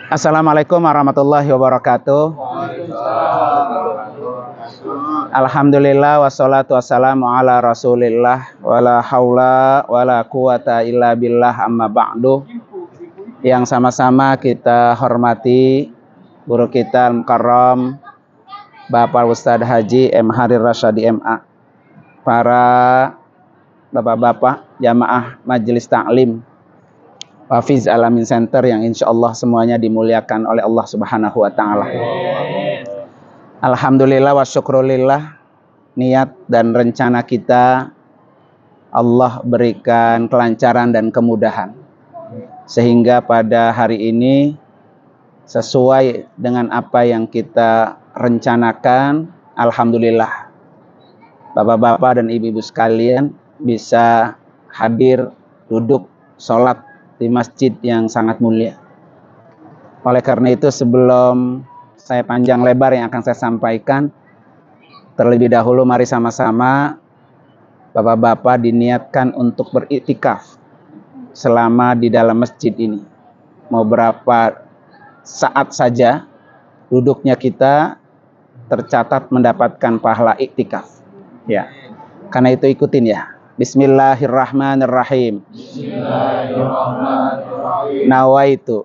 Assalamualaikum warahmatullahi wabarakatuh. Alhamdulillah wassalatu wassalamu ala rasulillah wala haula wala quwata illa billah amma ba'du. Yang sama-sama kita hormati guru kita Al-Mukarram Bapak Ustadz Haji M. Harir Rasyadi MA, para bapak-bapak jamaah majelis taklim Hafiz Alamin Center yang insya Allah semuanya dimuliakan oleh Allah Subhanahu wa Ta'ala. Alhamdulillah wa syukrulillah, niat dan rencana kita Allah berikan kelancaran dan kemudahan, sehingga pada hari ini sesuai dengan apa yang kita rencanakan. Alhamdulillah, bapak-bapak dan ibu-ibu sekalian bisa hadir duduk sholat di masjid yang sangat mulia. Oleh karena itu, sebelum saya panjang lebar yang akan saya sampaikan, terlebih dahulu mari sama-sama bapak-bapak diniatkan untuk beriktikaf selama di dalam masjid ini. Mau berapa saat saja duduknya kita tercatat mendapatkan pahala iktikaf. Ya, karena itu ikutin ya. Bismillahirrahmanirrahim. Nawaitu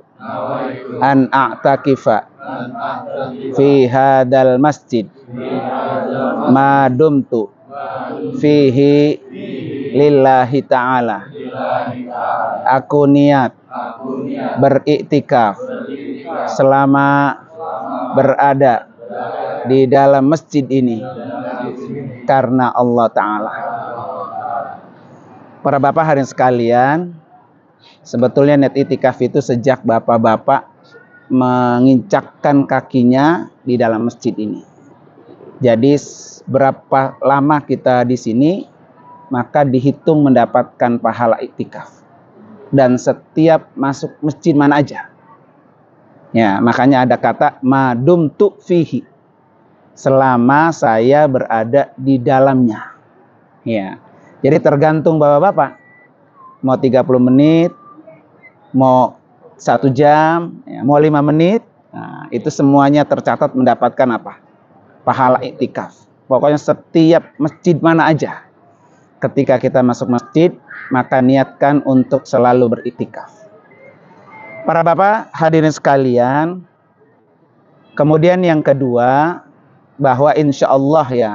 an a'takifa fi hadal masjid ma dumtu fihi lillahi ta'ala. Aku niat beriktikaf selama berada di dalam masjid ini karena Allah Ta'ala. Para bapak hadirin sekalian, sebetulnya niat iktikaf itu sejak bapak-bapak mengincakkan kakinya di dalam masjid ini. Jadi berapa lama kita di sini, maka dihitung mendapatkan pahala iktikaf. Dan setiap masuk masjid mana aja. Ya, makanya ada kata madumtu fihi, selama saya berada di dalamnya. Ya. Jadi tergantung bapak-bapak, mau 30 menit, mau 1 jam, ya, mau 5 menit, nah, itu semuanya tercatat mendapatkan apa? Pahala iktikaf. Pokoknya setiap masjid mana aja, ketika kita masuk masjid, maka niatkan untuk selalu beriktikaf. Para bapak hadirin sekalian, kemudian yang kedua, bahwa insya Allah ya,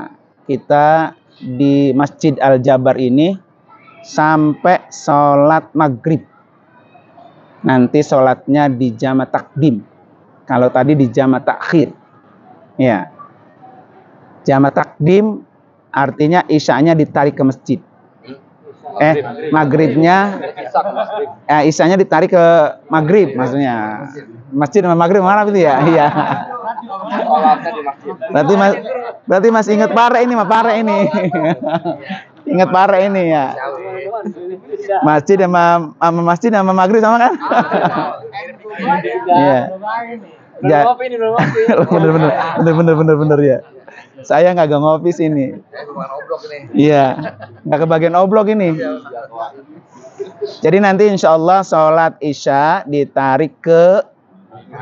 kita di Masjid Al-Jabar ini sampai sholat maghrib. Nanti sholatnya di jama takdim, kalau tadi di jama takhir. Ya, jama takdim artinya isyanya ditarik ke masjid. Maghribnya, isyanya ditarik ke maghrib, maksudnya. Masjid sama maghrib mana itu ya? Iya. Berarti masih ingat pare ini, ingat pare ini ya. Masjid sama masjid sama maghrib sama kan? Iya. Bener ya. Saya nggak ngopi sini. Iya, nggak kebagian oblok ini. Jadi nanti insya Allah sholat isya ditarik ke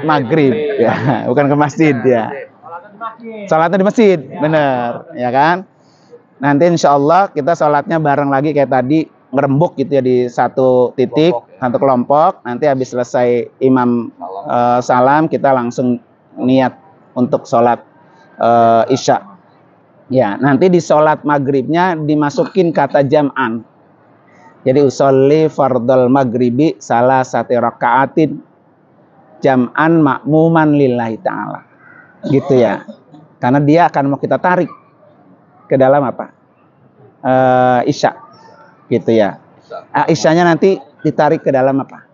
maghrib ya, bukan ke masjid ya. Sholatnya di masjid, bener ya kan? Nanti insya Allah kita sholatnya bareng lagi kayak tadi, ngerembuk gitu ya di satu titik, satu kelompok. Nanti habis selesai imam salam, kita langsung niat untuk sholat isya. Ya, nanti di sholat maghribnya dimasukin kata jam'an. Jadi usolli fardal maghribi salasati raka'atin jam'an makmuman lillahi ta'ala. Gitu ya. Karena dia akan mau kita tarik ke dalam apa? Isya. Gitu ya. Isyanya nanti ditarik ke dalam apa?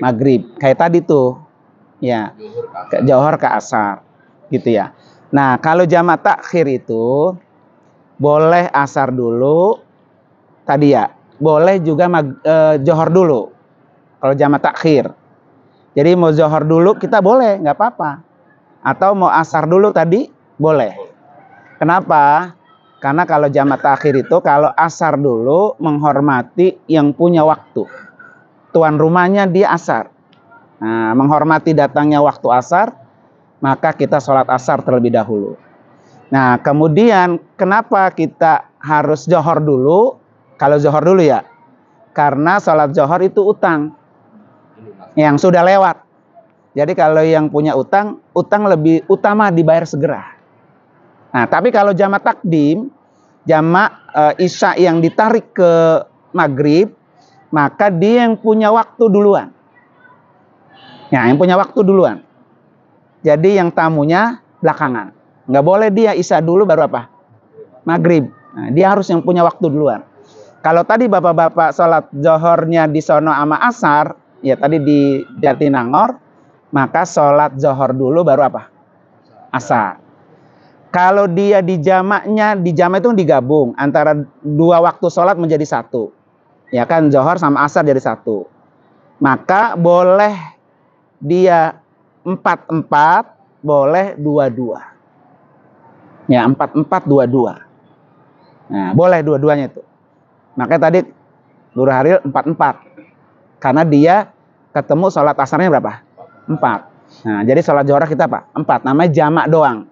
Maghrib. Kayak tadi tuh. Ya. Ke Johor ke Asar. Gitu ya. Nah, kalau jamak takhir itu boleh asar dulu tadi ya. Boleh juga Johor dulu. Kalau jamak takhir. Jadi mau Johor dulu kita boleh, nggak apa-apa. Atau mau asar dulu tadi boleh. Kenapa? Karena kalau jamak takhir itu kalau asar dulu menghormati yang punya waktu. Tuan rumahnya dia asar. Nah, menghormati datangnya waktu asar, maka kita sholat asar terlebih dahulu. Nah, kemudian kenapa kita harus johor dulu? Kalau johor dulu ya, karena sholat johor itu utang yang sudah lewat. Jadi kalau yang punya utang, utang lebih utama dibayar segera. Nah, tapi kalau jamak takdim, jamak isya yang ditarik ke maghrib, maka dia yang punya waktu duluan. Ya, yang punya waktu duluan. Jadi yang tamunya belakangan. Nggak boleh dia isya dulu baru apa? Maghrib. Nah, dia harus yang punya waktu duluan. Kalau tadi bapak-bapak sholat johornya di sono ama asar, ya tadi di Jatinangor, maka sholat johor dulu baru apa? Asar. Kalau dia di jamak itu digabung antara dua waktu sholat menjadi satu. Ya kan, johor sama asar jadi satu. Maka boleh dia 4-4, boleh 2-2. Ya, 4-4, 2-2. Nah, boleh dua-duanya itu. Makanya tadi Guru Haril 4-4. Karena dia ketemu sholat asarnya berapa? 4. Nah, jadi sholat johor kita apa? 4. Namanya jamak doang.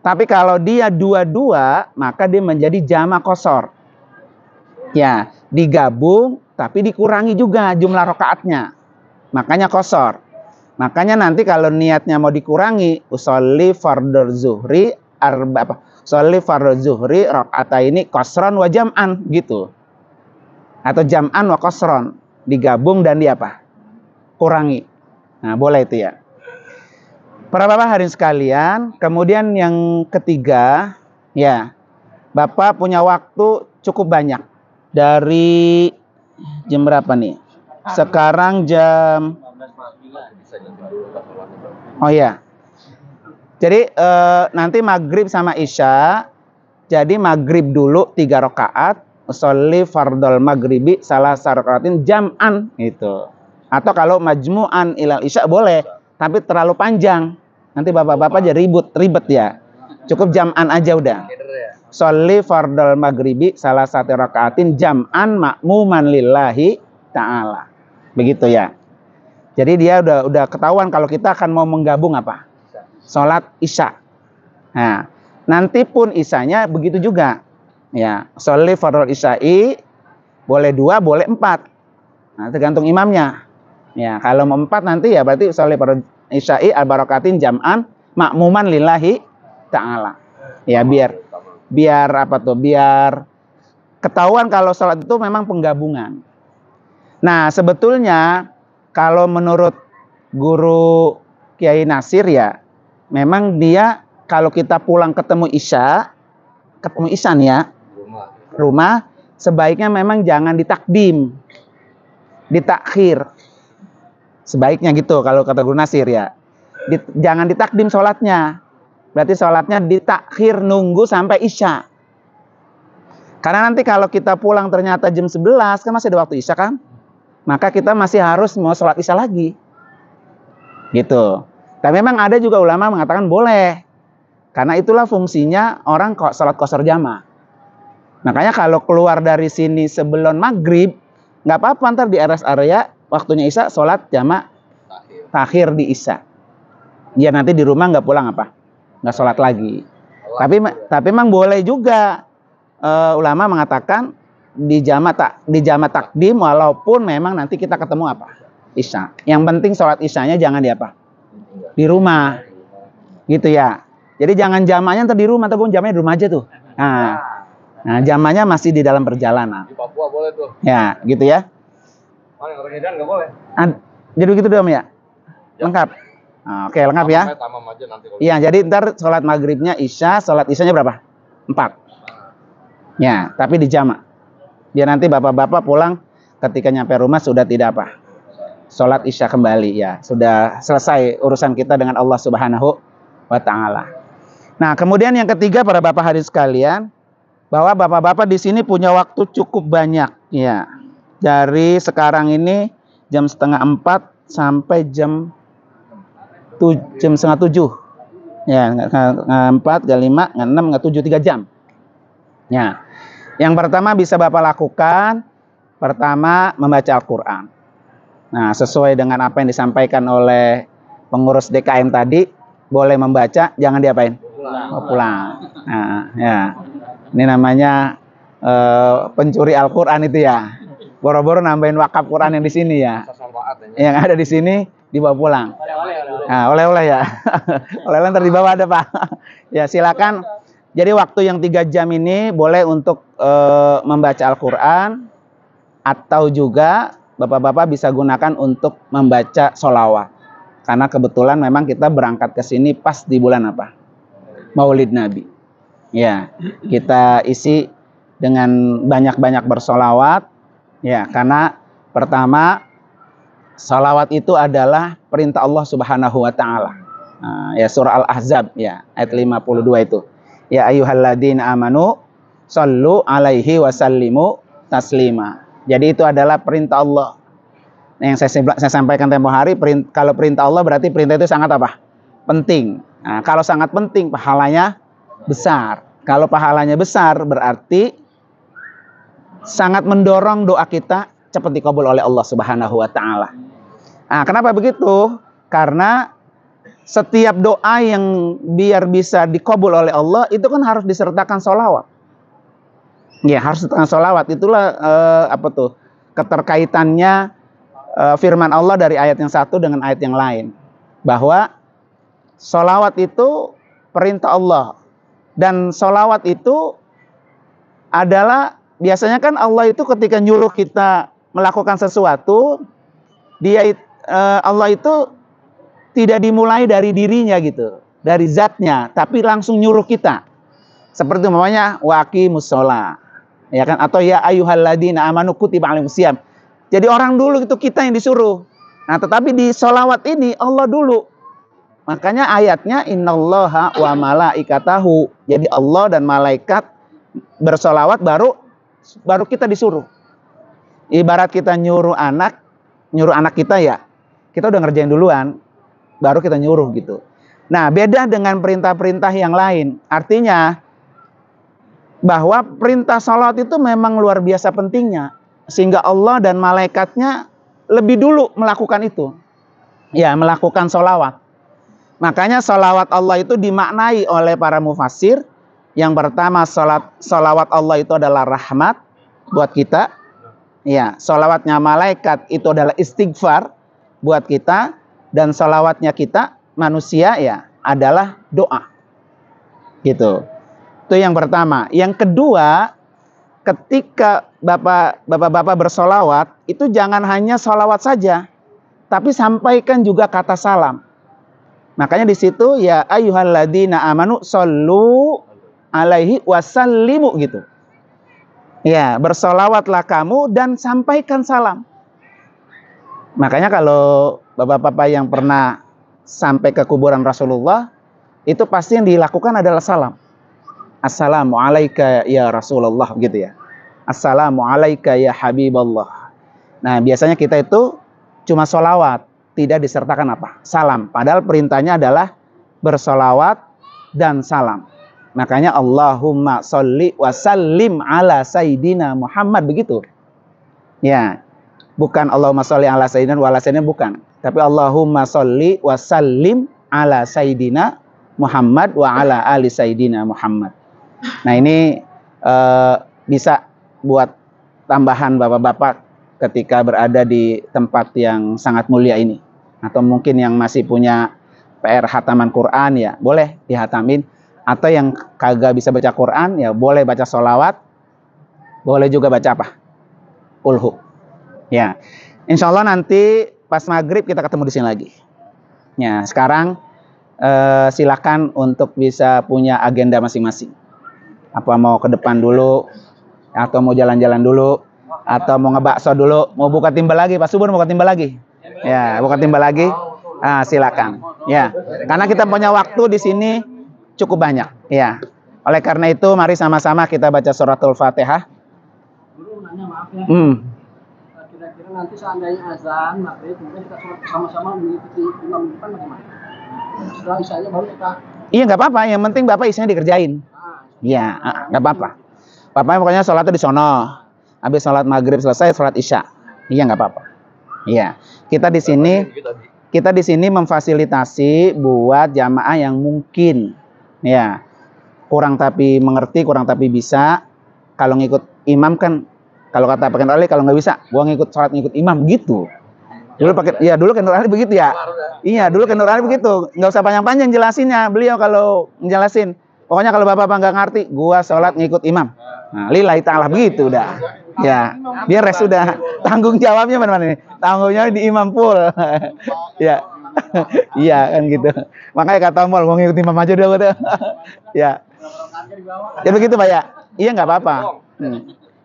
Tapi kalau dia 2-2, maka dia menjadi jamak qashar. Ya, digabung tapi dikurangi juga jumlah rakaatnya. Makanya qashar. Makanya nanti kalau niatnya mau dikurangi, usolli fardhu zuhri usolli fardhu zuhri rakaataini qashran wa jam'an gitu. Atau jam'an wa qashran, digabung dan di apa? Kurangi. Nah, boleh itu ya. Para bapak hadirin sekalian, kemudian yang ketiga, ya, bapak punya waktu cukup banyak. Dari jam berapa nih? Sekarang jam... Oh ya. Jadi nanti maghrib sama isya. Jadi maghrib dulu 3 rakaat. Usolli fardhol maghribi salah sarakatin jam'an gitu. Atau kalau majmu'an ilal isya boleh, tapi terlalu panjang. Nanti bapak-bapak aja ribet ya. Cukup jam'an aja udah. Sholli fardhol maghribi salah satu rakaatin jam'an ma'muman lillahi ta'ala. Begitu ya. Jadi dia udah ketahuan kalau kita akan mau menggabung apa? Sholat isya. Nah, nanti pun isyanya begitu juga. Ya, sholli fardhol isya'i boleh 2, boleh 4. Nah, tergantung imamnya. Ya, kalau mau 4 nanti ya berarti sholli fardhol isya'i al-barakatin jam'an ma'muman lillahi ta'ala. Ya, biar apa tuh? Biar ketahuan kalau sholat itu memang penggabungan. Nah, sebetulnya kalau menurut guru Kiai Nasir ya, memang dia kalau kita pulang ketemu isya nih ya, rumah sebaiknya memang jangan ditakdim, ditakhir. Sebaiknya gitu kalau kata guru Nasir ya. Jangan ditakdim sholatnya. Berarti sholatnya ditakhir, nunggu sampai isya. Karena nanti kalau kita pulang ternyata jam 11 kan masih ada waktu isya kan? Maka kita masih harus mau sholat isya lagi. Gitu. Tapi memang ada juga ulama mengatakan boleh. Karena itulah fungsinya orang kok sholat qashar jamaah. Makanya kalau keluar dari sini sebelum maghrib, nggak apa-apa ntar di rest area waktunya isya sholat jamaah takhir di isya. Dia nanti di rumah nggak pulang apa? Nggak sholat lagi. Tapi memang boleh juga. Ulama mengatakan di jamak takdim walaupun memang nanti kita ketemu apa? Isya. Yang penting sholat isyanya jangan di apa? Di rumah. Gitu ya. Jadi jangan jamaknya ntar di rumah, ataupun jamaknya di rumah aja tuh. Nah, jamaknya masih di dalam perjalanan. Di Papua boleh tuh. Ya, gitu ya. Orang Medan nggak boleh. Jadi begitu dong ya? Lengkap. Oke, lengkap ya. Iya, jadi ntar sholat maghribnya isya, sholat isyanya berapa? 4. Ya, tapi di jamak. Biar nanti bapak-bapak pulang ketika nyampe rumah sudah tidak apa? Sholat isya kembali ya. Sudah selesai urusan kita dengan Allah Subhanahu wa Ta'ala. Nah, kemudian yang ketiga para bapak hadirin sekalian, bahwa bapak-bapak di sini punya waktu cukup banyak ya. Dari sekarang ini jam 3:30 sampai jam 6:30. Ya, 4, 5, 6, 7, 3 jam. Ya. Yang pertama bisa Bapak lakukan, pertama membaca Al-Quran. Nah, sesuai dengan apa yang disampaikan oleh pengurus DKM tadi, boleh membaca, jangan diapain? Pulang. Nah, ya. Ini namanya pencuri Al-Qur'an itu ya. Boro-boro nambahin wakaf Quran yang di sini ya. Yang ada di sini dibawa pulang. Nah, oleh-oleh ya. Oleh-oleh ntar dibawa ada, Pak. Ya, silakan. Jadi waktu yang 3 jam ini boleh untuk membaca Al-Qur'an, atau juga Bapak-bapak bisa gunakan untuk membaca sholawat. Karena kebetulan memang kita berangkat ke sini pas di bulan apa? Maulid Nabi. Ya, kita isi dengan banyak-banyak bersolawat. Ya, karena pertama, sholawat itu adalah perintah Allah Subhanahu wa Ta'ala. Ya, surah Al-Ahzab ya, ayat 52 itu. Ya ayyuhalladzina amanu shallu alaihi wasallimu taslima. Jadi itu adalah perintah Allah. Nah, yang saya sampaikan tempo hari, kalau perintah Allah berarti perintah itu sangat apa? Penting. Nah, kalau sangat penting, pahalanya besar. Kalau pahalanya besar, berarti sangat mendorong doa kita cepat dikabul oleh Allah Subhanahu wa Ta'ala. Nah, kenapa begitu? Karena setiap doa yang biar bisa dikabul oleh Allah itu kan harus disertakan sholawat. Ya, harus disertakan sholawat. Itulah keterkaitannya firman Allah dari ayat yang satu dengan ayat yang lain, bahwa sholawat itu perintah Allah, dan sholawat itu adalah biasanya kan Allah itu ketika nyuruh kita melakukan sesuatu, Allah itu tidak dimulai dari dirinya gitu, dari zatnya, tapi langsung nyuruh kita. Seperti umpamanya waqimus sholah, ya kan, atau ya ayyuhalladzina amanu kutiba alaikumusiyam. Jadi orang dulu itu kita yang disuruh. Nah, tetapi di sholawat ini Allah dulu. Makanya ayatnya innallaha wa malaikatahu. Jadi Allah dan malaikat bersolawat baru kita disuruh. Ibarat kita nyuruh anak kita ya, kita udah ngerjain duluan, baru kita nyuruh gitu. Nah, beda dengan perintah-perintah yang lain. Artinya bahwa perintah sholawat itu memang luar biasa pentingnya, sehingga Allah dan malaikatnya lebih dulu melakukan itu. Ya, melakukan sholawat. Makanya sholawat Allah itu dimaknai oleh para mufassir. Yang pertama, sholawat Allah itu adalah rahmat buat kita. Ya, sholawatnya malaikat itu adalah istighfar buat kita. Dan sholawatnya kita, manusia ya, adalah doa. Gitu. Itu yang pertama. Yang kedua, ketika bapak-bapak bersolawat, itu jangan hanya solawat saja, tapi sampaikan juga kata salam. Makanya di situ ya ayyuhalladzina amanu shollu alaihi wasallimu gitu. Ya, bersolawatlah kamu dan sampaikan salam. Makanya kalau bapak-bapak yang pernah sampai ke kuburan Rasulullah, itu pasti yang dilakukan adalah salam. Assalamualaikum ya Rasulullah gitu ya. Assalamualaikum ya Habiballah. Nah, biasanya kita itu cuma solawat, tidak disertakan apa? Salam. Padahal perintahnya adalah bersolawat dan salam. Makanya Allahumma sholli wa sallim ala Sayyidina Muhammad, begitu. Ya, bukan Allahumma sholli ala Sayyidina wa ala Sayyidina, bukan. Tapi Allahumma sholli wa sallim ala Sayyidina Muhammad wa ala ali Sayyidina Muhammad. Nah, ini bisa buat tambahan bapak-bapak ketika berada di tempat yang sangat mulia ini. Atau mungkin yang masih punya PR hataman Quran ya, boleh dihatamin. Atau yang kagak bisa baca Quran ya, boleh baca sholawat. Boleh juga baca apa? Ulhu. Ya, insya Allah nanti pas maghrib kita ketemu di sini lagi. Ya, sekarang silakan untuk bisa punya agenda masing-masing. Apa mau ke depan dulu, atau mau jalan-jalan dulu, atau mau ngebakso dulu, mau buka timbal lagi, Pak Subur mau buka timbal lagi. Ya, buka timbal lagi. Ah, silakan. Ya, karena kita punya waktu di sini cukup banyak. Ya, oleh karena itu mari sama-sama kita baca suratul Fatihah. Guru nanya, maaf ya. Kira-kira nanti seandainya azan maghrib, kemudian kita sholat sama-sama mengikuti imam depan bagaimana? Setelah isya baru kita. Iya, nggak apa-apa. Yang penting bapak isinya dikerjain. Iya, nggak apa-apa. Bapaknya pokoknya sholatnya di sono. Habis sholat maghrib selesai, sholat isya. Iya, nggak apa-apa. Iya. Kita di sini memfasilitasi buat jamaah yang mungkin ya kurang tapi mengerti, kurang tapi bisa. Kalau ngikut imam kan, kalau kata Pak Nur Ali, kalau nggak bisa, gua ngikut sholat ngikut imam gitu. Dulu pakai, ya dulu Pak Nur Ali begitu ya. Iya, dulu Pak Nur Ali begitu. Nggak usah panjang-panjang jelasinnya. Beliau kalau ngejelasin, pokoknya kalau bapak nggak ngerti, gua sholat ngikut imam. Nah, lillahi ta'ala begitu udah. Ya, biar res sudah. Tanggung jawabnya mana nih? Tanggung jawabnya di imam full. Ya. Iya kan gitu. Makanya kata Mol mau ngikut imam aja udah udah. Ya. Ya begitu Pak ya. Iya nggak apa-apa.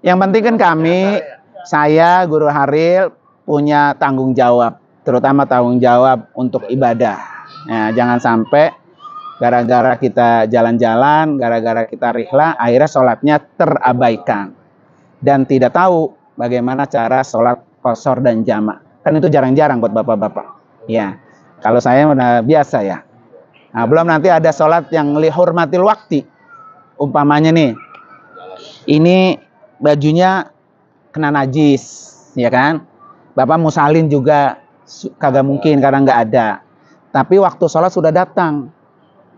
Yang penting kan kami, saya Guru Haril punya tanggung jawab, terutama tanggung jawab untuk ibadah. Nah, jangan sampai gara-gara kita jalan-jalan, gara-gara kita rihlah, akhirnya sholatnya terabaikan dan tidak tahu bagaimana cara sholat qashar dan jamak. Kan itu jarang-jarang buat bapak-bapak. Ya, kalau saya udah biasa ya. Nah, belum nanti ada sholat yang lihurmatil wakti. Umpamanya nih, ini bajunya kena najis, ya kan? Bapak mau salin juga kagak mungkin karena nggak ada. Tapi waktu sholat sudah datang.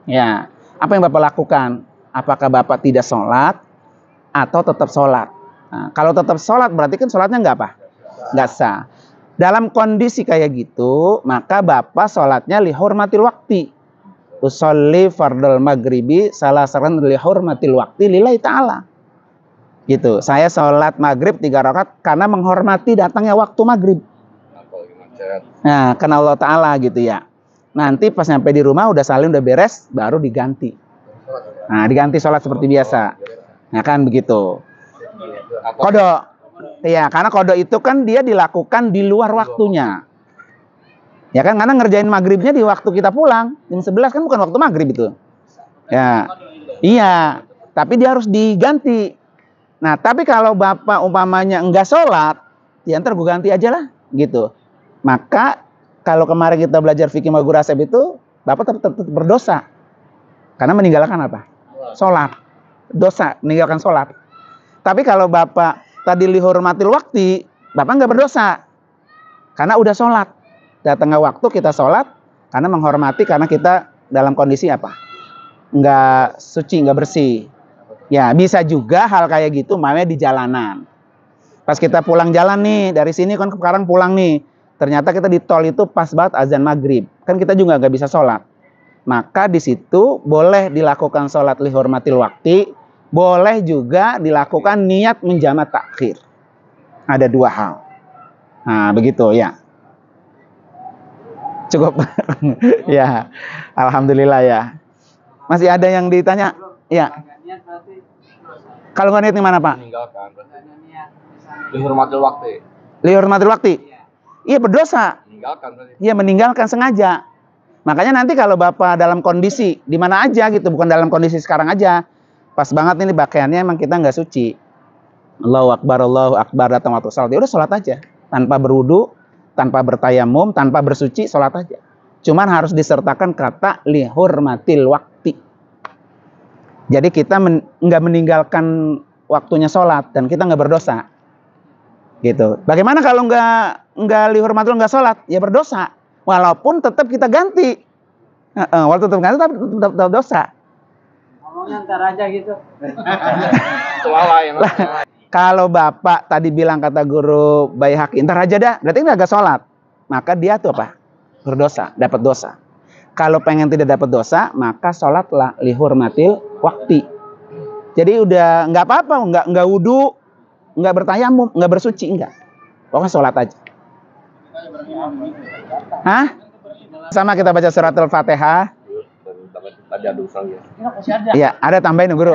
Ya, apa yang Bapak lakukan? Apakah Bapak tidak sholat atau tetap sholat? Nah, kalau tetap sholat berarti kan sholatnya nggak apa? Nggak sah. Dalam kondisi kayak gitu, maka Bapak sholatnya lihurmatil wakti. Usolli fardal maghribi salah saran lihurmatil wakti lillahi ta'ala. Gitu. Saya sholat maghrib 3 rakaat karena menghormati datangnya waktu maghrib. Nah, karena Allah Ta'ala gitu ya. Nanti pas nyampe di rumah udah salin udah beres, baru diganti. Nah, diganti sholat seperti biasa. Nah kan begitu. Kodok. Ya, karena kodok itu kan dia dilakukan di luar waktunya. Ya kan, karena ngerjain maghribnya di waktu kita pulang. Jam 11 kan bukan waktu maghrib itu. Ya, iya. Tapi dia harus diganti. Nah, tapi kalau Bapak umpamanya enggak sholat, ya ntar gue ganti aja lah. Gitu. Maka, kalau kemarin kita belajar fikih Guru Asep itu, Bapak tetap berdosa. Karena meninggalkan apa? Sholat. Dosa, meninggalkan sholat. Tapi kalau Bapak tadi lihurmatil wakti, Bapak nggak berdosa. Karena udah sholat. Datangnya waktu kita sholat, karena menghormati, karena kita dalam kondisi apa? Nggak suci, nggak bersih. Ya, bisa juga hal kayak gitu, namanya di jalanan. Pas kita pulang jalan nih, dari sini kan sekarang pulang nih. Ternyata kita di tol itu pas banget azan maghrib. Kan kita juga nggak bisa sholat. Maka di situ boleh dilakukan sholat lihurmatil wakti, boleh juga dilakukan niat menjamak takhir. Ada 2 hal. Nah, begitu ya. Cukup. Ya, alhamdulillah ya. Masih ada yang ditanya? Ya. Kalau nggak niat gimana Pak? Meninggalkan. Lihurmatil waktu. Lihurmatil waktu. Iya berdosa. Meninggalkan berarti. Iya meninggalkan sengaja. Makanya nanti kalau Bapak dalam kondisi di mana aja gitu, bukan dalam kondisi sekarang aja. Pas banget ini pakaiannya emang kita nggak suci. Allahu Akbar datang waktu sholat. Ya udah sholat aja. Tanpa berwudu, tanpa bertayamum, tanpa bersuci, sholat aja. Cuman harus disertakan kata lihurmatil wakti. Jadi kita nggak meninggalkan waktunya sholat dan kita nggak berdosa. Gitu. Bagaimana kalau nggak lihurmatil nggak sholat? Ya berdosa. Walaupun tetap kita ganti. Walaupun tetap ganti tapi tetap dosa. Ngomongnya ntar aja gitu. Kalau Bapak tadi bilang kata Guru Baihaqi, ntar aja dah, berarti nggak sholat. Maka dia tuh apa? Berdosa, dapat dosa. Kalau pengen tidak dapat dosa, maka sholatlah lihurmatil wakti. Jadi udah nggak apa-apa, nggak wudu, nggak bertayamum, nggak bersuci, enggak. Pokoknya sholat aja. Hah? Sama kita baca surat Al-Fatihah. Tadi ada usangnya. Iya, ada tambahin Guru.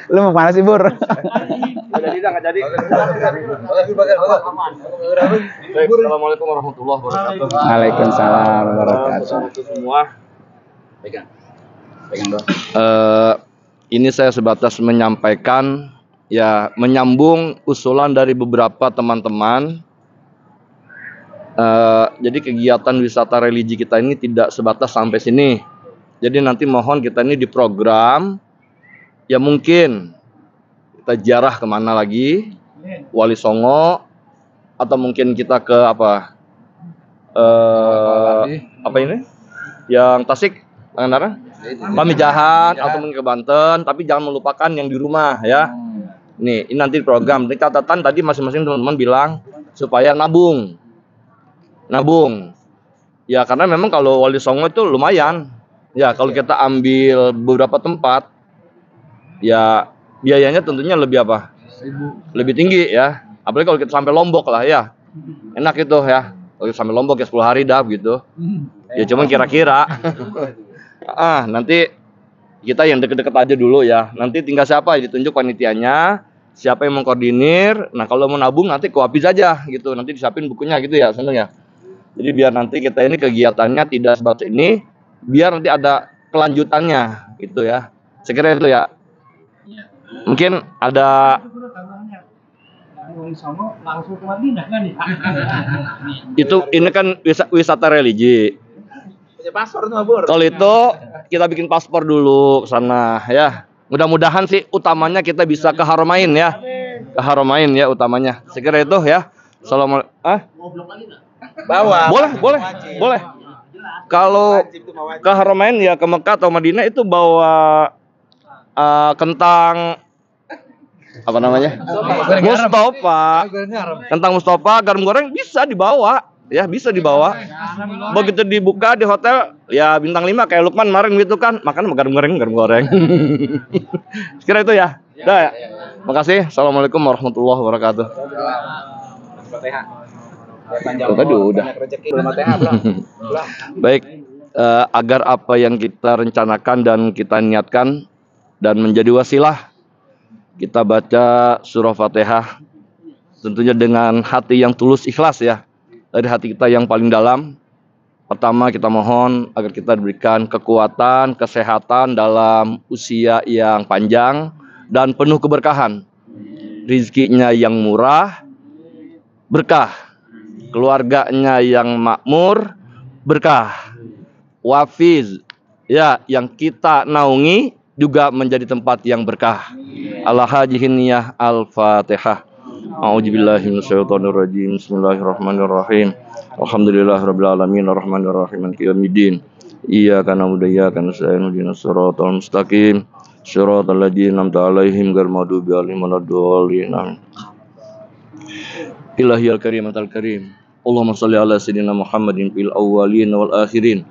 Lu mau mana sih, Bur? Jadi nggak jadi. Assalamualaikum warahmatullahi wabarakatuh. Waalaikumsalam warahmatullahi wabarakatuh. Itu semua. Pegang dong. Ini saya sebatas menyampaikan, ya menyambung usulan dari beberapa teman-teman. Jadi kegiatan wisata religi kita ini tidak sebatas sampai sini. Jadi nanti mohon kita ini diprogram, ya mungkin kita ziarah kemana lagi, Wali Songo, atau mungkin kita ke apa apa ini yang Tasik Pangandaran, Pamijahan atau mungkin ke Banten, tapi jangan melupakan yang di rumah ya. Nih, ini nanti program. Ini catatan tadi masing-masing teman-teman bilang supaya nabung. Ya karena memang kalau Wali Songo itu lumayan. Ya kalau kita ambil beberapa tempat, ya biayanya tentunya lebih apa? Lebih tinggi ya. Apalagi kalau kita sampai Lombok lah ya. Enak itu ya. Kalau kita sampai Lombok ya 10 hari dah gitu. Ya cuman kira-kira. Nanti kita yang deket-deket aja dulu ya. Nanti tinggal siapa ditunjuk panitianya, siapa yang mengkoordinir. Nah kalau mau nabung nanti ke Wapiz aja gitu. Nanti disiapin bukunya gitu ya sebenarnya. Jadi biar nanti kita ini kegiatannya tidak sebatas ini, biar nanti ada kelanjutannya gitu ya. Sekiranya itu ya. Mungkin ada langsung ke Madinah kan ya? itu ini kan wisata religi. Paspor tuh Bur. Kalau itu kita bikin paspor dulu ke sana ya. Mudah-mudahan sih utamanya kita bisa ke Haramain ya. Ke Haramain ya utamanya. Sekira itu ya. Assalamualaikum. Bawa. Boleh. Kalau ke Haramain ya ke Mekah atau Madinah itu bawa kentang apa namanya? Mustafa. Kentang Mustafa, garam goreng bisa dibawa. Ya bisa dibawa. Begitu dibuka di hotel ya bintang 5 kayak Lukman kemarin gitu kan, makan garam goreng. Sekira itu ya. Udah ya. Makasih. Assalamualaikum warahmatullahi wabarakatuh. Tadi udah. Baik, agar apa yang kita rencanakan dan kita niatkan dan menjadi wasilah, kita baca surah Fatihah tentunya dengan hati yang tulus ikhlas ya. Dari hati kita yang paling dalam. Pertama kita mohon agar kita diberikan kekuatan, kesehatan dalam usia yang panjang dan penuh keberkahan. Rizkinya yang murah, berkah. Keluarganya yang makmur, berkah. Wafiz ya yang kita naungi juga menjadi tempat yang berkah. Al-Hajihiniyah Al-Fatihah. A'udzubillahi minasyaitonirrajim. Bismillahirrahmanirrahim. Alhamdulillahirabbil alamin arrahmanirrahim maliki yaumiddin. Iyyaka na'budu wa iyyaka nasta'in ihdinas siratal mustaqim. Shiratal ladzina an'amta 'alaihim ghairil maghdubi 'alaihim waladdallin. Ilahiyal karim atal karim. Allahumma shalli ala sayyidina Muhammadin fil awwalin wal akhirin.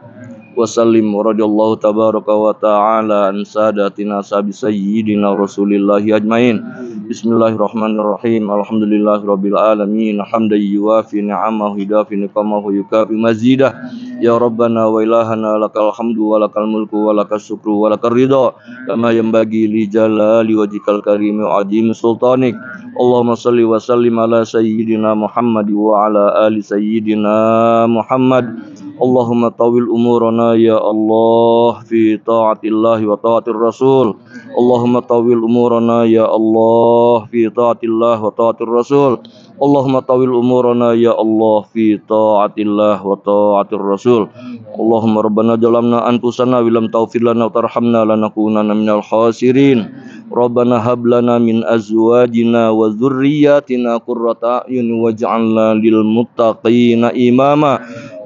Wa sallim radhiyallahu tabaraka wa ta'ala an sadatina sabi sayyidina rasulillahi ajmain. Bismillahirrahmanirrahim. Alhamdulillahirabbil alamin. Hamdan yuwafi ni'amahu yudafi niqamahu yukafi mazidah. Ya Rabbana wa ilahana lakal hamdu wa lakal mulku wa lakas syukru wa lakar ridha kama yanbaghi li jalali wajhikal karim wa azim sultanik. Allahumma shalli wa sallim ala sayyidina Muhammad wa ala ali sayyidina Muhammad. Allahumma tawil umurana ya Allah fi ta'atillahi wa ta'atir rasul. Allahumma tawil umurana ya Allah fi ta'atillah wa ta'atir rasul. Allahumma tawil umurana ya Allah fi ta'atillah wa ta'atir rasul. Allahumma rabbana jalamna anfusana wa lam taghfir lana wa tarhamna lanakunanna minal khasirin. Rabbana hab lana min azwajina wa dzurriyyatina qurrata a'yun waj'alna lil muttaqina imama.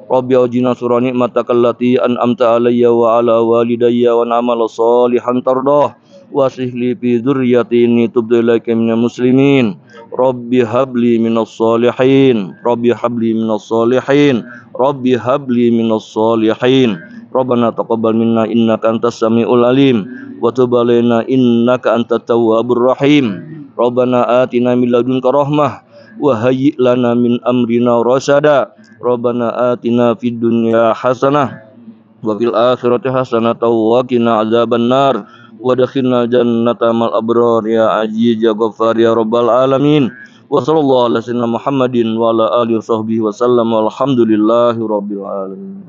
Rabbi awjina surah ni'mataka allati an'amta alayya wa ala walidayya wa na'mal salihan tardah wa aslih fi dzurriyyati inni tubtu ilaika minal muslimin. Rabbi habli minas salihin. Rabbi habli minas salihin. Rabbi habli minas salihin. Rabbana taqabbal minna innaka antas samiul alim wa tub alaina innaka antat tawwabur rahim. Rabbana atina min ladunka rahmah wa hayyi' lana min amrina rasyada. Rabbana atina fid dunya hasanah wa fil akhirati hasanah wa qina adzabannar wa adkhilna jannata mal abrar ya aziz ya ghaffar ya rabbal alamin. Wa sallallahu ala sayyidina Muhammadin wa ala alihi wa sahbihi wa sallam walhamdulillahi rabbil alamin.